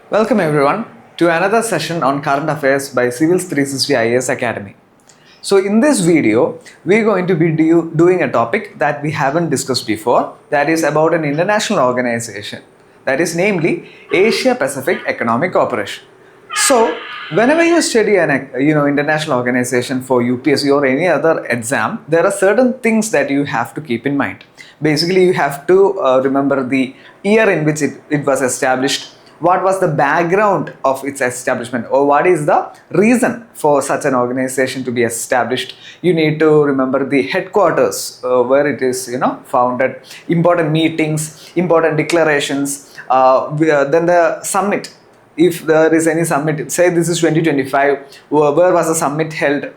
Welcome everyone to another session on current affairs by Civils 360 IAS Academy. So in this video, we're going to be doing a topic that we haven't discussed before, that is about an international organization, that is namely Asia Pacific Economic Cooperation. So whenever you study an international organization for UPSC or any other exam, there are certain things that you have to keep in mind. Basically, you have to remember the year in which it was established, what was the background of its establishment, or what is the reason for such an organization to be established. You need to remember the headquarters where it is founded, important meetings, important declarations, then the summit. If there is any summit, say this is 2025, where was the summit held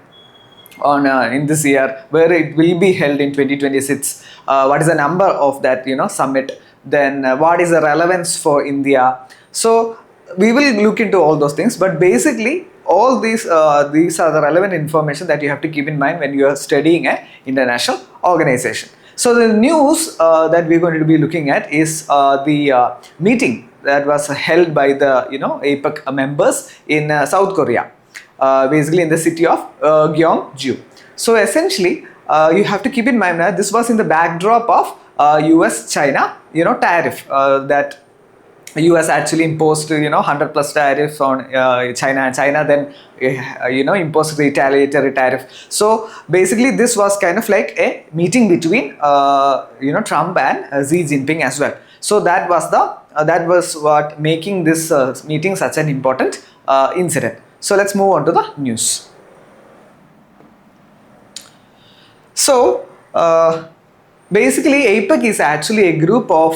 on in this year, where it will be held in 2026, what is the number of that summit, then what is the relevance for India. So we will look into all those things, but basically all these are the relevant information that you have to keep in mind when you are studying an international organization. So the news that we're going to be looking at is the meeting that was held by the APEC members in South Korea, basically in the city of Gyeongju. So essentially you have to keep in mind that this was in the backdrop of US-China tariff that US actually imposed 100 plus tariff on China, and China then imposed retaliatory tariff. So basically this was kind of like a meeting between Trump and Xi Jinping as well. So that was what making this meeting such an important incident. So let's move on to the news. So basically, APEC is actually a group of,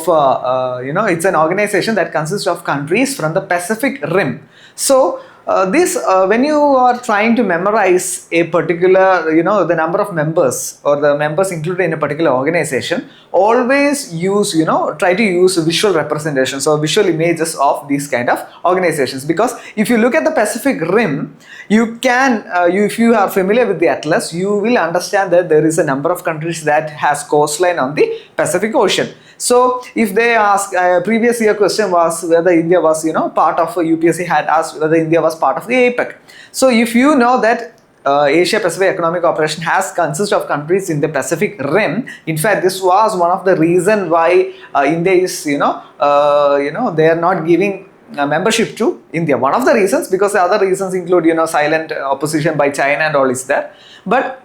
it's an organization that consists of countries from the Pacific Rim. So when you are trying to memorize a particular, the number of members or the members included in a particular organization, always use, try to use visual representations or visual images of these kind of organizations. Because if you look at the Pacific Rim, you can, if you are familiar with the atlas, you will understand that there is a number of countries that has coastline on the Pacific Ocean. So if they ask, previous year question was whether India was, part of UPSC had asked whether India was part of the APEC. So if you know that Asia Pacific Economic Cooperation has consists of countries in the Pacific Rim. In fact, this was one of the reason why India is, they are not giving membership to India. One of the reasons, because the other reasons include, silent opposition by China and all is there. But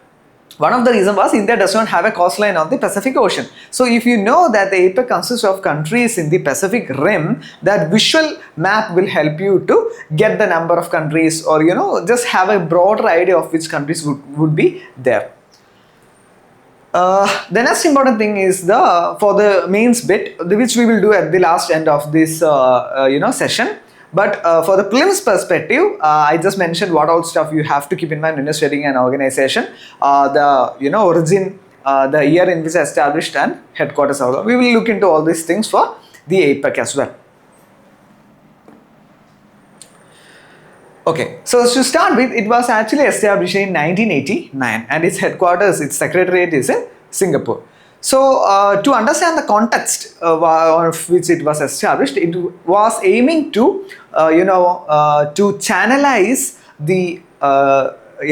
one of the reasons was India does not have a coastline on the Pacific Ocean. So if you know that the APEC consists of countries in the Pacific Rim, that visual map will help you to get the number of countries, or just have a broader idea of which countries would be there. The next important thing is for the mains bit, which we will do at the last end of this session. But for the prelims perspective, I just mentioned what all stuff you have to keep in mind when you're studying an organization. The origin, the year in which established, and headquarters. We will look into all these things for the APEC as well. Okay, so to start with, it was actually established in 1989, and its headquarters, its secretariat is in Singapore. So to understand the context of which it was established, it was aiming to to channelize the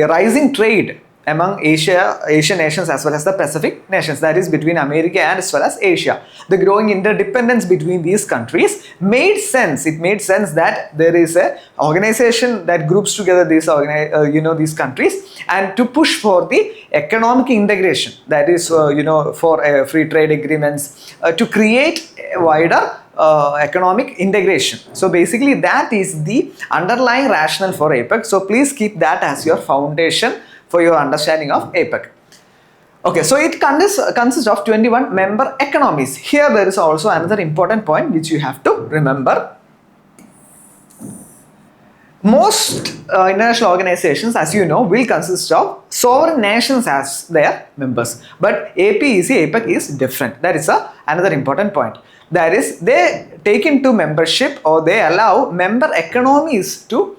rising trade among Asian nations as well as the Pacific nations, that is between America and as well as Asia. The growing interdependence between these countries made sense. It made sense that there is a organization that groups together these these countries, and to push for the economic integration, that is for free trade agreements, to create a wider economic integration. So basically that is the underlying rationale for APEC. So please keep that as your foundation for your understanding of APEC. Okay, so it consists of 21 member economies. Here there is also another important point which you have to remember. Most international organizations, as you know, will consist of sovereign nations as their members. But APEC is different. That is another important point. That is, they take into membership, or they allow member economies to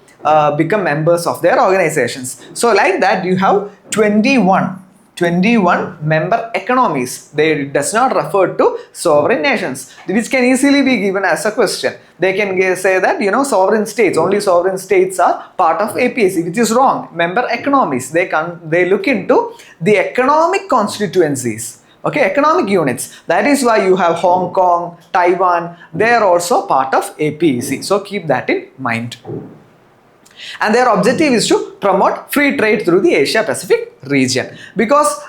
become members of their organizations. So like that, you have 21 21 member economies. They does not refer to sovereign nations, which can easily be given as a question. They can say that sovereign states, only sovereign states are part of APEC, which is wrong. Member economies, they look into the economic constituencies. Okay, economic units. That is why you have Hong Kong, Taiwan, they are also part of APEC. So keep that in mind. And their objective is to promote free trade through the Asia Pacific region, because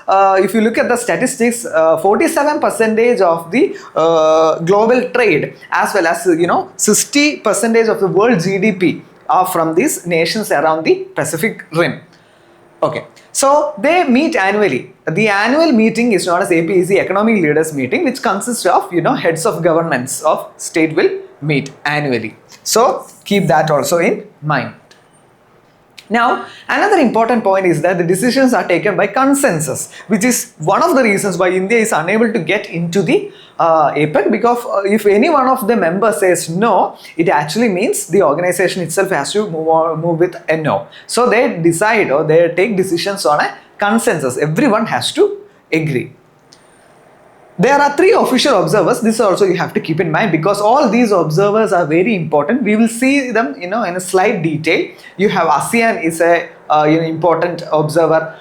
if you look at the statistics, 47% of the global trade as well as 60% of the world GDP are from these nations around the Pacific Rim. Okay, so they meet annually. The annual meeting is known as APEC Economic Leaders Meeting, which consists of heads of governments of state will meet annually. So keep that also in mind. Now, another important point is that the decisions are taken by consensus, which is one of the reasons why India is unable to get into the APEC, because if any one of the members says no, it actually means the organization itself has to move with a no. So they decide or they take decisions on a consensus. Everyone has to agree. There are 3 official observers. This also you have to keep in mind, because all these observers are very important. We will see them in a slight detail. You have ASEAN is a important observer.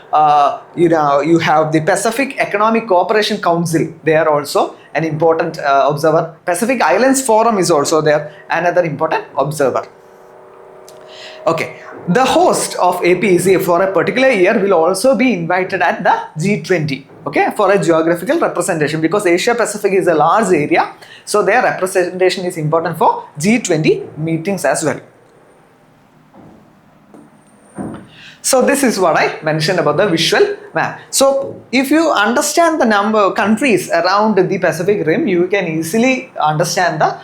You have the Pacific Economic Cooperation Council. They are also an important observer. Pacific Islands Forum is also there, another important observer. Okay, the host of APEC for a particular year will also be invited at the G20, okay, for a geographical representation, because Asia Pacific is a large area, so their representation is important for G20 meetings as well. So this is what I mentioned about the visual map. So if you understand the number of countries around the Pacific Rim, you can easily understand the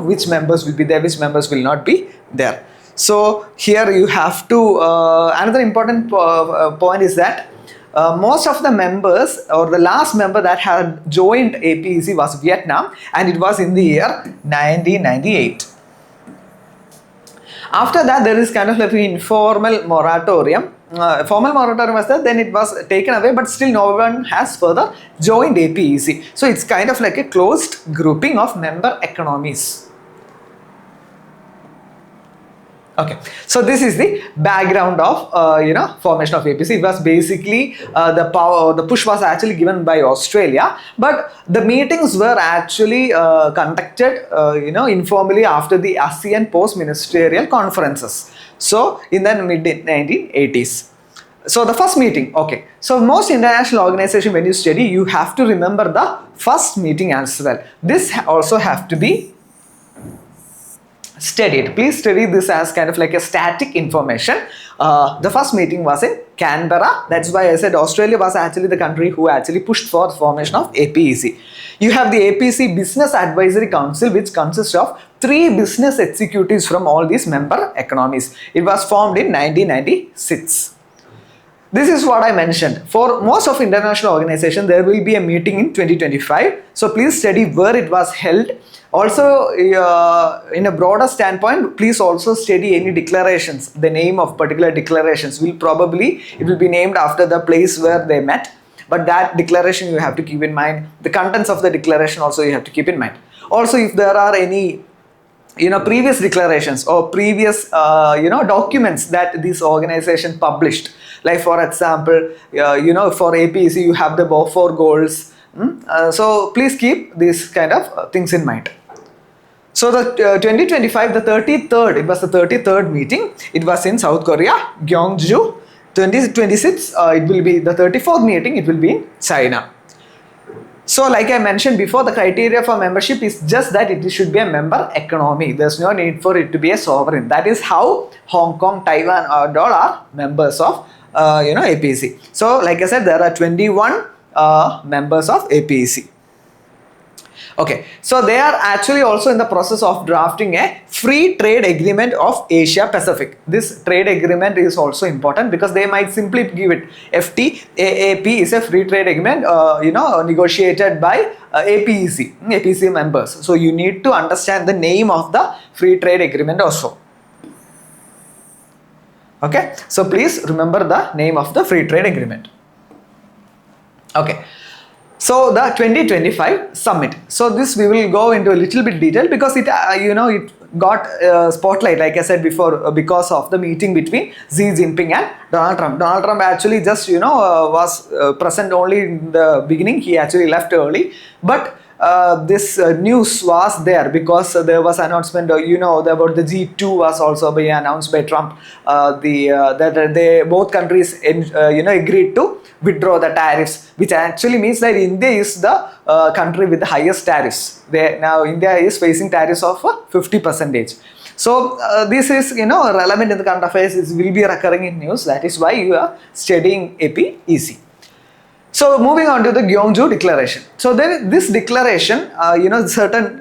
which members will be there, which members will not be there. So here you have to, another important point is that most of the members, or the last member that had joined APEC was Vietnam, and it was in the year 1998. After that, there is kind of like an informal moratorium. Formal moratorium was there, then it was taken away, but still no one has further joined APEC. So it's kind of like a closed grouping of member economies. Okay, so this is the background of formation of APEC. It was basically the push was actually given by Australia, but the meetings were actually conducted informally after the ASEAN post-ministerial conferences. So in the mid-1980s. So the first meeting, okay. So most international organization, when you study, you have to remember the first meeting as well. This also have to be studied. Please study this as kind of like a static information. The first meeting was in Canberra. That's why I said Australia was actually the country who actually pushed for the formation of APEC. You have the APEC Business Advisory Council, which consists of 3 business executives from all these member economies. It was formed in 1996. This is what I mentioned. For most of international organizations, there will be a meeting in 2025. So please study where it was held. Also, in a broader standpoint, please also study any declarations. The name of particular declarations will be named after the place where they met. But that declaration you have to keep in mind. The contents of the declaration also you have to keep in mind. Also, if there are any previous declarations or previous documents that this organization published, like for example, for APEC you have the Balfour Goals. So please keep these kind of things in mind. So the 2025, the 33rd, it was the 33rd meeting. It was in South Korea, Gyeongju. 2026, it will be the 34th meeting. It will be in China. So like I mentioned before, the criteria for membership is just that it should be a member economy. There's no need for it to be a sovereign. That is how Hong Kong, Taiwan all are members of APEC. So like I said, there are 21 members of APEC. Okay, so they are actually also in the process of drafting a free trade agreement of Asia Pacific. This trade agreement is also important because they might simply give it FTAAP is a free trade agreement negotiated by APEC members. So you need to understand the name of the free trade agreement also. Okay, so please remember the name of the free trade agreement. Okay. So the 2025 summit. So this we will go into a little bit detail because it it got spotlight, like I said before, because of the meeting between Xi Jinping and Donald Trump. Donald Trump actually just was present only in the beginning. He actually left early, but this news was there because there was announcement about the G2 was also being announced by Trump, that they both countries agreed to withdraw the tariffs, which actually means that India is the country with the highest tariffs. Now India is facing tariffs of 50%. So this is relevant in the current affairs. It will be recurring in news. That is why you are studying APEC. So moving on to the Gyeongju Declaration. So then this declaration, certain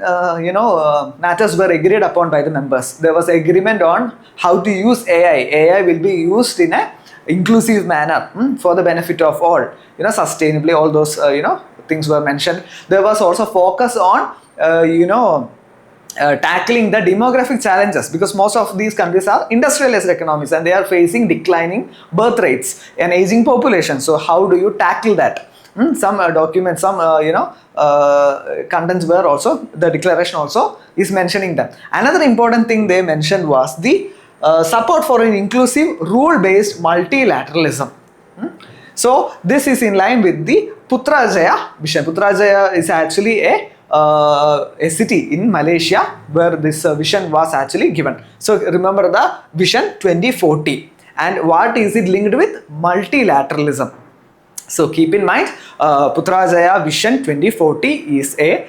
matters were agreed upon by the members. There was agreement on how to use AI. AI will be used in a inclusive manner for the benefit of all. Sustainably, all those things were mentioned. There was also focus on tackling the demographic challenges, because most of these countries are industrialized economies and they are facing declining birth rates and aging population. So how do you tackle that? Some documents, some contents were also, the declaration also is mentioning them. Another important thing they mentioned was the support for an inclusive rule-based multilateralism. So this is in line with the Putrajaya vision. Putrajaya is actually a city in Malaysia where this vision was actually given. So remember the vision 2040, and what is it linked with? Multilateralism. So keep in mind, Putrajaya Vision 2040 is a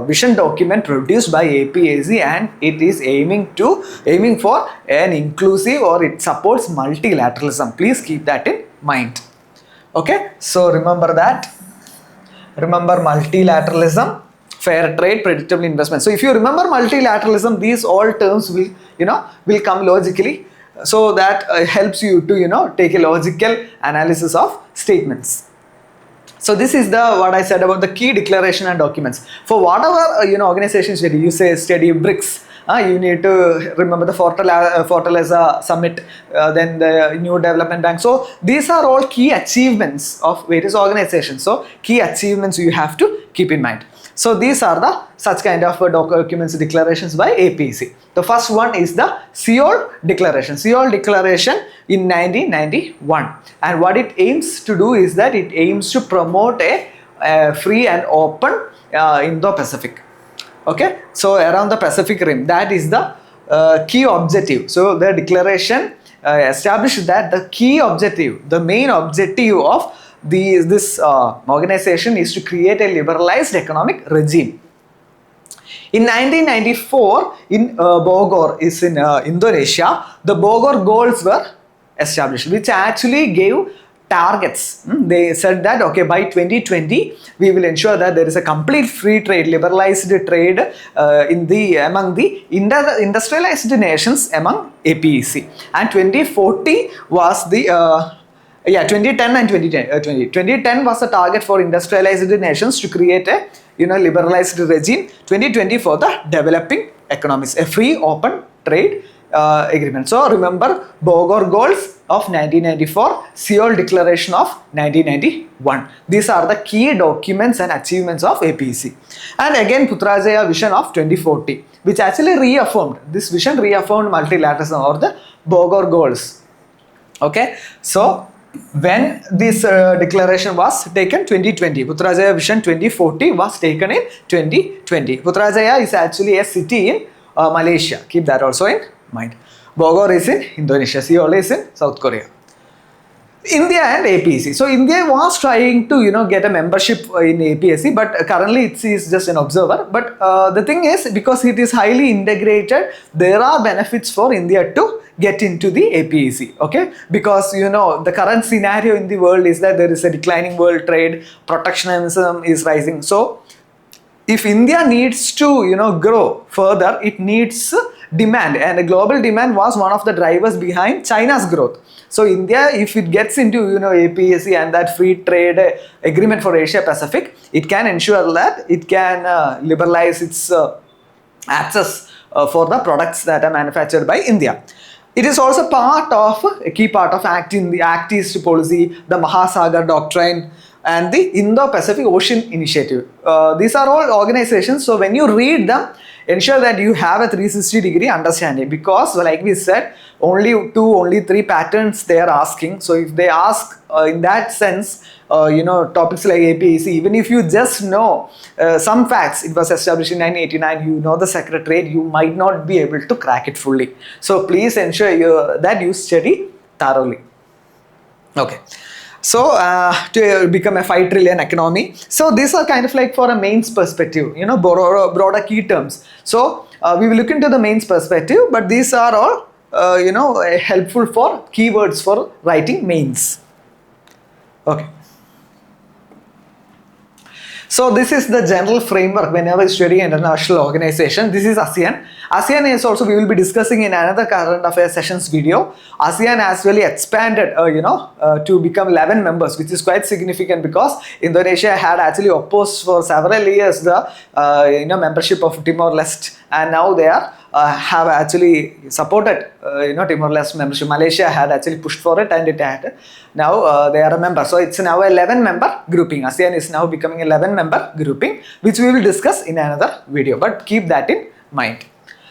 vision document produced by APEC, and it is aiming for an inclusive, or it supports multilateralism. Please keep that in mind. Okay, so remember that. Remember multilateralism, fair trade, predictable investment. So if you remember multilateralism, these all terms will come logically. So that helps you to take a logical analysis of statements. So this is what I said about the key declaration and documents. For whatever organization study, you study BRICS. You need to remember the Fortaleza Summit, then the New Development Bank. So these are all key achievements of various organizations. So key achievements you have to keep in mind. So these are the such kind of documents, declarations by APEC. The first one is the Seoul Declaration. Seoul Declaration in 1991, and what it aims to do is that it aims to promote a free and open Indo-Pacific. Okay, so around the Pacific Rim, that is the key objective. So the declaration established that the key objective, the main objective of this organization is to create a liberalized economic regime. In 1994, in Bogor, is in Indonesia, the Bogor goals were established, which actually gave targets. They said that by 2020 we will ensure that there is a complete free trade, liberalized trade among the industrialized nations among APEC, and 2040 was the 2010 and 2010. 2010 was the target for industrialized nations to create a liberalized regime. 2020 for the developing economies, a free open trade agreement. So remember Bogor goals of 1994, Seoul Declaration of 1991. These are the key documents and achievements of APEC. And again Putrajaya Vision of 2040, which actually reaffirmed, this vision reaffirmed multilateralism or the Bogor goals. Okay, so when this declaration was taken, 2020, Putrajaya Vision 2040 was taken in 2020. Putrajaya is actually a city in Malaysia. Keep that also in mind. Bogor is in Indonesia. Seoul is in South Korea. India and APEC. So India was trying to get a membership in APEC, but currently it is just an observer. But the thing is, because it is highly integrated, there are benefits for India to get into the APEC. Okay, because the current scenario in the world is that there is a declining world trade, protectionism is rising. So if India needs to grow further, it needs demand, and the global demand was one of the drivers behind China's growth. So India, if it gets into APEC and that free trade agreement for Asia Pacific, it can ensure that it can liberalize its access for the products that are manufactured by India. It is also a key part of Act East policy, the Mahasagar doctrine, and the Indo-Pacific Ocean Initiative. These are all organizations, so when you read them, ensure that you have a 360-degree understanding, because like we said, only 3 patterns they are asking. So if they ask in that sense, topics like APEC, even if you just know some facts, it was established in 1989, you know the secretariat, you might not be able to crack it fully. So please ensure that you study thoroughly. Okay. So to become a 5 trillion economy. So these are kind of like for a mains perspective, broader key terms. So we will look into the mains perspective, but these are all helpful for keywords for writing mains. Okay. So this is the general framework whenever you study international organization. This is ASEAN. ASEAN is also, we will be discussing in another current affairs sessions video. ASEAN has really expanded, to become 11 members, which is quite significant because Indonesia had actually opposed for several years the membership of Timor-Leste, and now they are have actually supported Timor-Leste membership. Malaysia had actually pushed for it, and it had now they are a member. So it's now 11 member grouping. ASEAN is now becoming 11 member grouping, which we will discuss in another video, but keep that in mind.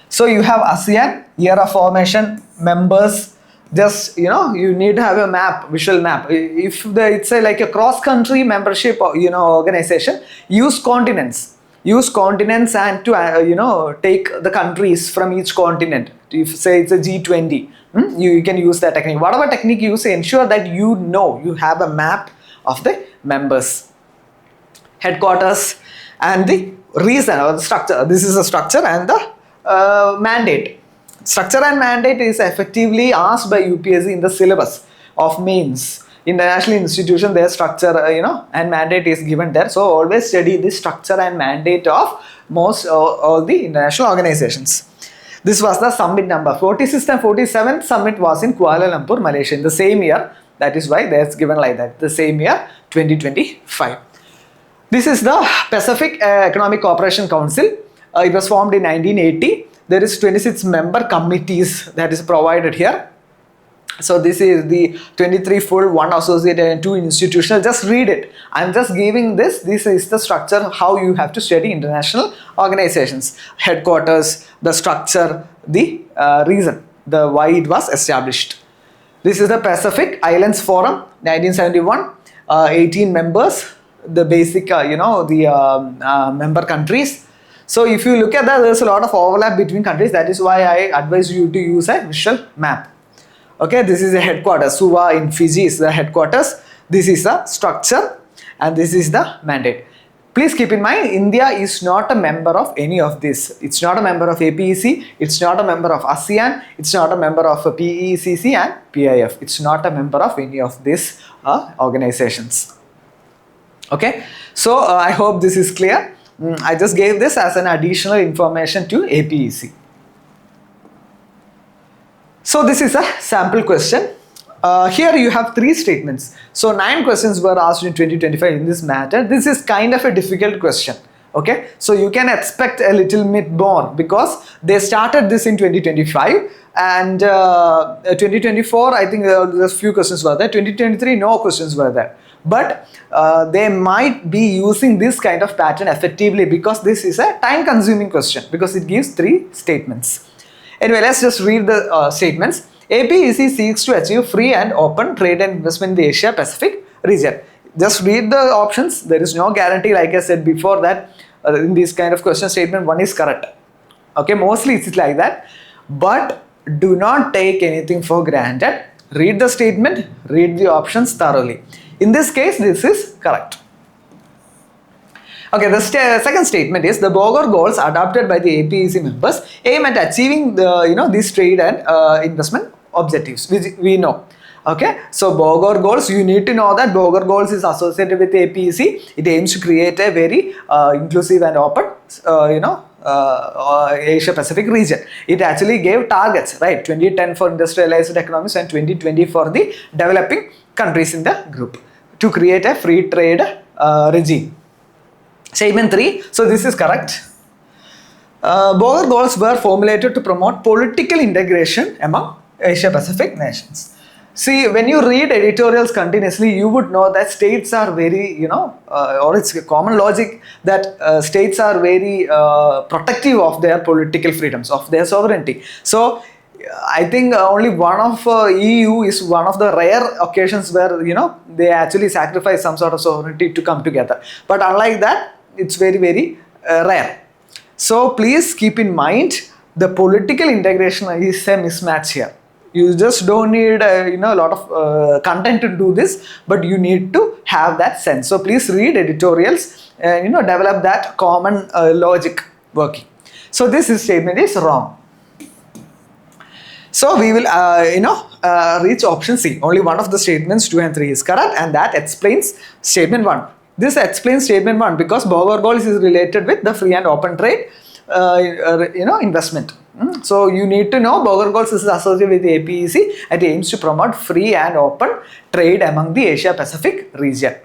So you have ASEAN, year of formation, members. Just you need to have a map, visual map. If it's like a cross-country membership organization, use continents. Use continents and to take the countries from each continent. If say it's a G20, you can use that technique. Whatever technique you use, ensure that you have a map of the members, headquarters, and the reason or the structure. This is the structure and the mandate. Structure and mandate is effectively asked by UPSC in the syllabus of mains. International institution, their structure and mandate is given there. So always study the structure and mandate of most all the international organizations. This was the summit number 46th and 47th summit was in Kuala Lumpur, Malaysia, in the same year. That is why that's given like that, the same year 2025. This is the Pacific Economic Cooperation Council. It was formed in 1980. There is 26 member committees that is provided here. So this is the 23 full, 1 associated and 2 institutional. Just read it. I'm just giving this. This is the structure, how you have to study international organizations. Headquarters, the structure, the reason, the why it was established. This is the Pacific Islands Forum, 1971, 18 members, the basic, member countries. So if you look at that, there's a lot of overlap between countries. That is why I advise you to use a visual map. Okay, this is the headquarters. Suva in Fiji is the headquarters. This is the structure and this is the mandate. Please keep in mind, India is not a member of any of this. It's not a member of APEC. It's not a member of ASEAN. It's not a member of PECC and PIF. It's not a member of any of these organizations. Okay, so I hope this is clear. I just gave this as an additional information to APEC. So this is a sample question. Here you have 3 statements. So 9 questions were asked in 2025 in this matter. This is kind of a difficult question. Okay, so you can expect a little bit more because they started this in 2025 and 2024 I think there's few questions were there. 2023 no questions were there. But they might be using this kind of pattern effectively because this is a time consuming question because it gives 3 statements. Anyway, let's just read the statements. APEC seeks to achieve free and open trade and investment in the Asia Pacific region. Just read the options. There is no guarantee, like I said before, that in this kind of question statement 1 is correct. Okay, mostly it's like that. But do not take anything for granted. Read the statement, read the options thoroughly. In this case, this is correct. Okay, the second statement is the Bogor goals adopted by the APEC members aim at achieving the these trade and investment objectives, which we know. Okay, so Bogor goals, you need to know that Bogor goals is associated with APEC. It aims to create a very inclusive and open Asia Pacific region. It actually gave targets, right? 2010 for industrialized economies and 2020 for the developing countries in the group to create a free trade regime. Statement 3, so this is correct. Bogor goals were formulated to promote political integration among Asia Pacific nations. See, when you read editorials continuously, you would know that states are very, or it's a common logic that states are very protective of their political freedoms, of their sovereignty. So, I think only one of EU is one of the rare occasions where, they actually sacrifice some sort of sovereignty to come together. But unlike that, it's very, very rare. So, please keep in mind the political integration is a mismatch here. You just don't need a lot of content to do this, but you need to have that sense. So please read editorials and develop that common logic working. So this statement is wrong. So we will reach option C. Only one of the statements 2 and 3 is correct, and that explains statement 1. This explains statement 1 because Bogor goals is related with the free and open trade investment. So you need to know Bogor goals is associated with the APEC and aims to promote free and open trade among the Asia Pacific region.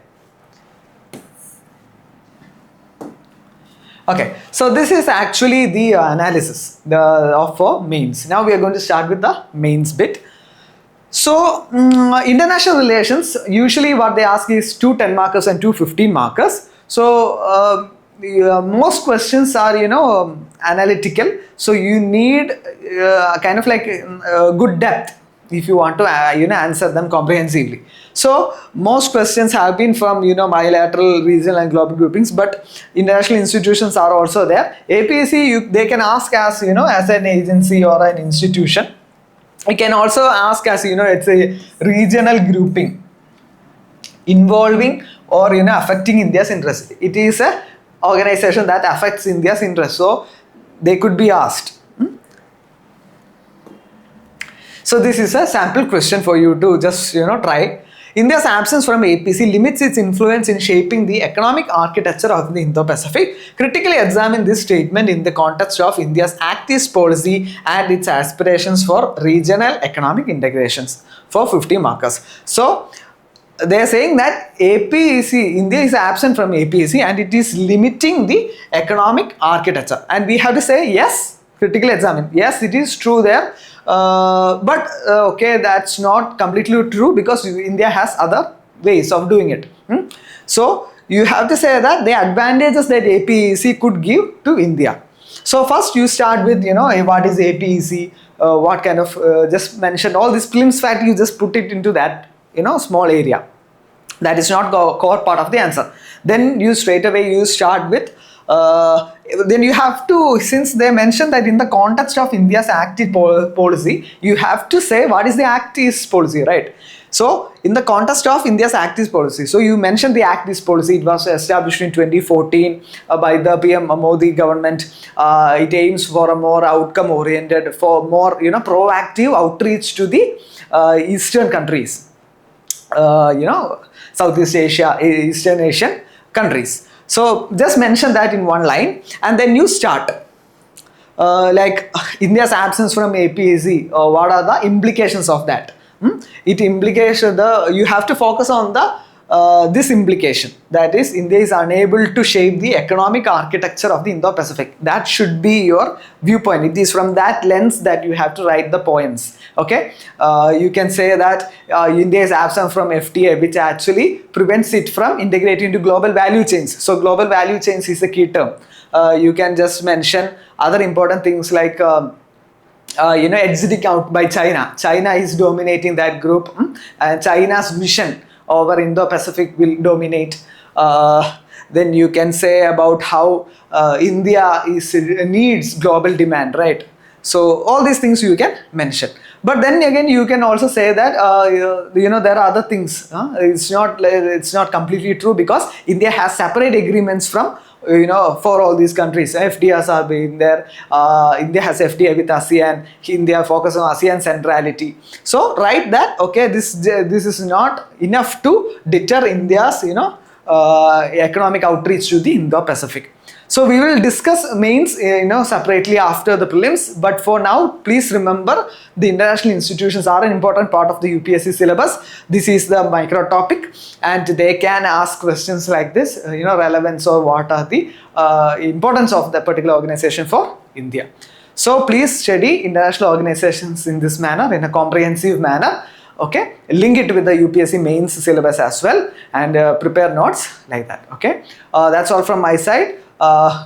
Okay, so this is actually the analysis for mains. Now we are going to start with the mains bit. So international relations, usually what they ask is 2 10 markers and 2 15 markers. So most questions are analytical, so you need kind of like good depth if you want to answer them comprehensively. So most questions have been from bilateral, regional and global groupings, but international institutions are also there. APSC they can ask as as an agency or an institution. You can also ask as it's a regional grouping involving or affecting India's interest. It is a organization that affects India's interest, so they could be asked. So this is a sample question for you to just try. India's absence from APEC limits its influence in shaping the economic architecture of the Indo-Pacific. Critically examine this statement in the context of India's Act East policy and its aspirations for regional economic integrations for 50 markers. So they are saying that APEC, India is absent from APEC and it is limiting the economic architecture. And we have to say yes, critically examine. Yes, it is true there. But okay, that's not completely true because India has other ways of doing it. So you have to say that the advantages that APEC could give to India. So first you start with what is APEC, what kind of just mention all these prelims fact, you just put it into that small area. That is not core part of the answer. Then you straight away you start with then you have to, since they mentioned that in the context of India's Act East policy, you have to say what is the Act East policy, right? So in the context of India's Act East policy, so you mentioned the Act East policy. It was established in 2014 by the PM Modi government. It aims for a more outcome oriented, for more proactive outreach to the eastern countries. Southeast Asia, Eastern Asian countries. So just mention that in one line and then you start. Like India's absence from APEC, what are the implications of that? It implicates you have to focus on the this implication, that is India is unable to shape the economic architecture of the Indo-Pacific. That should be your viewpoint. It is from that lens that you have to write the poems. Okay, you can say that India is absent from FTA, which actually prevents it from integrating into global value chains. So global value chains is a key term. You can just mention other important things like exiting out by China. China is dominating that group, and China's vision over Indo-Pacific will dominate. Then you can say about how India needs global demand, right? So all these things you can mention. But then again, you can also say that there are other things. It's not completely true because India has separate agreements from for all these countries. FTAs are being there. India has FTA with ASEAN. India focuses on ASEAN centrality. So write that this is not enough to deter India's economic outreach to the Indo-Pacific. So we will discuss mains separately after the prelims, but for now please remember the international institutions are an important part of the UPSC syllabus. This is the micro topic and they can ask questions like this, relevance or what are the importance of the particular organization for India. So please study international organizations in this manner, in a comprehensive manner. Okay, link it with the UPSC mains syllabus as well, and prepare notes like that. Okay, that's all from my side.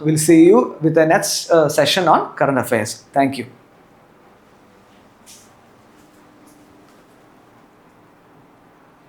We'll see you with the next session on current affairs. Thank you.